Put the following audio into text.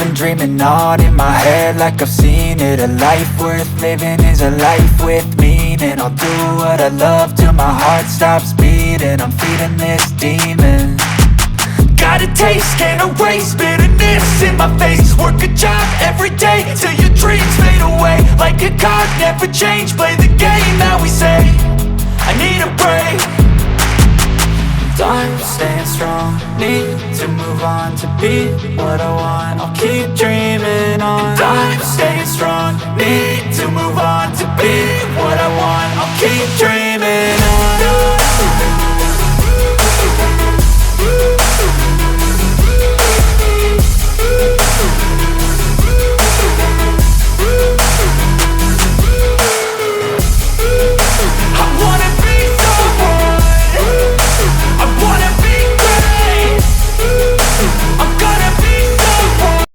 been dreaming on in my head like I've seen it. A life worth living is a life with meaning. I'll do what I love till my heart stops beating. I'm feeding this demon. Got a taste, can't erase bitterness in my face. Work a job every day till your dreams fade away. Like a card, never change, play the game that we say. I need a break. I'm staying strong, need to move on to be what I want. I'll keep dreaming on. I'm staying strong, need to move on to be what I want. I'll keep dreaming